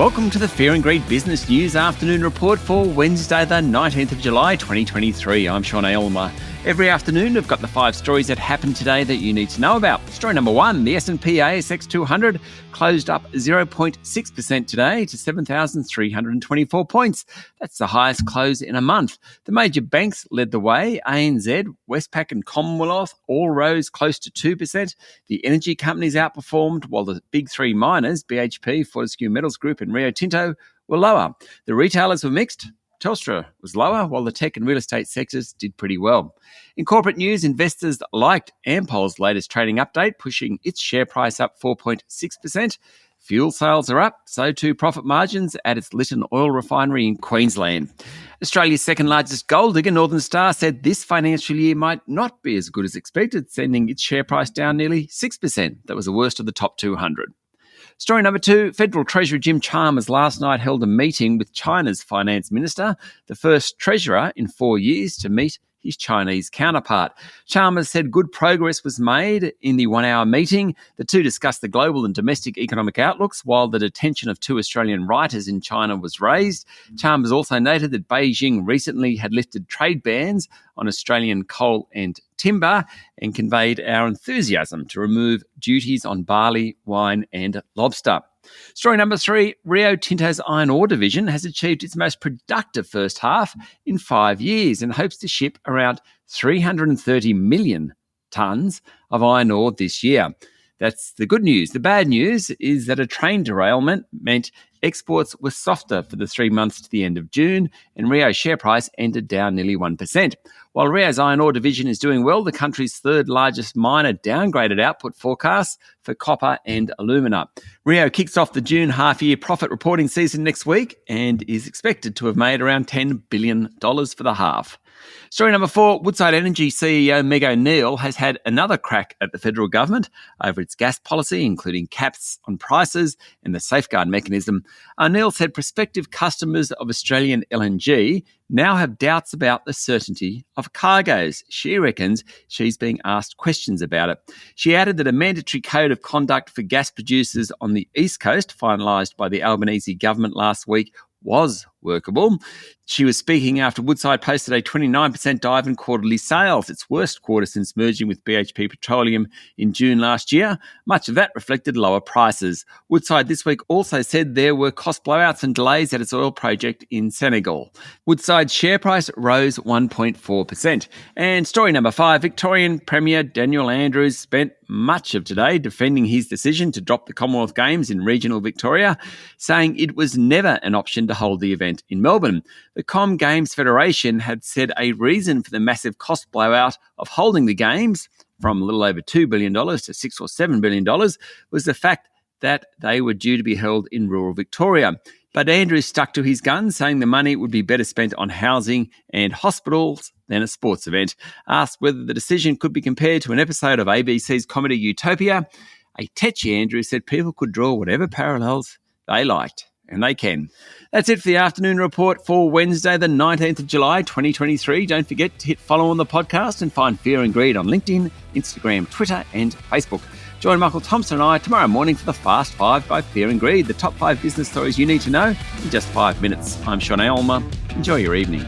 Welcome to the Fear and Greed Business News Afternoon Report for Wednesday, the 19th of July, 2023. I'm Sean Aylmer. Every afternoon, we've got the 5 stories that happened today that you need to know about. Story number 1, the S&P ASX 200 closed up 0.6% today to 7,324 points. That's the highest close in a month. The major banks led the way. ANZ, Westpac and Commonwealth all rose close to 2%. The energy companies outperformed, while the big 3 miners, BHP, Fortescue Metals Group and Rio Tinto, were lower. The retailers were mixed. Telstra was lower, while the tech and real estate sectors did pretty well. In corporate news, investors liked Ampol's latest trading update, pushing its share price up 4.6%. Fuel sales are up, so too profit margins at its Lytton oil refinery in Queensland. Australia's second largest gold digger, Northern Star, said this financial year might not be as good as expected, sending its share price down nearly 6%. That was the worst of the top 200. Story number 2, Federal Treasurer Jim Chalmers last night held a meeting with China's finance minister, the first treasurer in 4 years to meet his Chinese counterpart. Chalmers said good progress was made in the 1-hour meeting. The two discussed the global and domestic economic outlooks, while the detention of 2 Australian writers in China was raised. Chalmers also noted that Beijing recently had lifted trade bans on Australian coal and timber and conveyed our enthusiasm to remove duties on barley, wine and lobster. Story number 3, Rio Tinto's iron ore division has achieved its most productive first half in 5 years and hopes to ship around 330 million tonnes of iron ore this year. That's the good news. The bad news is that a train derailment meant exports were softer for the 3 months to the end of June, and Rio's share price ended down nearly 1%. While Rio's iron ore division is doing well, the country's third largest miner downgraded output forecasts for copper and alumina. Rio kicks off the June half-year profit reporting season next week and is expected to have made around $10 billion for the half. Story number 4, Woodside Energy CEO Meg O'Neill has had another crack at the federal government over its gas policy, including caps on prices and the safeguard mechanism. O'Neill said prospective customers of Australian LNG now have doubts about the certainty of cargoes. She reckons she's being asked questions about it. She added that a mandatory code of conduct for gas producers on the East Coast, finalised by the Albanese government last week, was workable. She was speaking after Woodside posted a 29% dive in quarterly sales, its worst quarter since merging with BHP Petroleum in June last year. Much of that reflected lower prices. Woodside this week also said there were cost blowouts and delays at its oil project in Senegal. Woodside's share price rose 1.4%. And story number 5, Victorian Premier Daniel Andrews spent much of today defending his decision to drop the Commonwealth Games in regional Victoria, saying it was never an option to hold the event in Melbourne. The Com Games Federation had said a reason for the massive cost blowout of holding the Games, from a little over $2 billion to $6 or $7 billion, was the fact that they were due to be held in rural Victoria. But Andrews stuck to his guns, saying the money would be better spent on housing and hospitals than a sports event. Asked whether the decision could be compared to an episode of ABC's comedy Utopia, a Tetchy Andrews said people could draw whatever parallels they liked. And they can. That's it for the afternoon report for Wednesday, the 19th of July, 2023. Don't forget to hit follow on the podcast and find Fear and Greed on LinkedIn, Instagram, Twitter and Facebook. Join Michael Thompson and I tomorrow morning for the Fast 5 by Fear and Greed, the top 5 business stories you need to know in just 5 minutes. I'm Sean Aylmer. Enjoy your evening.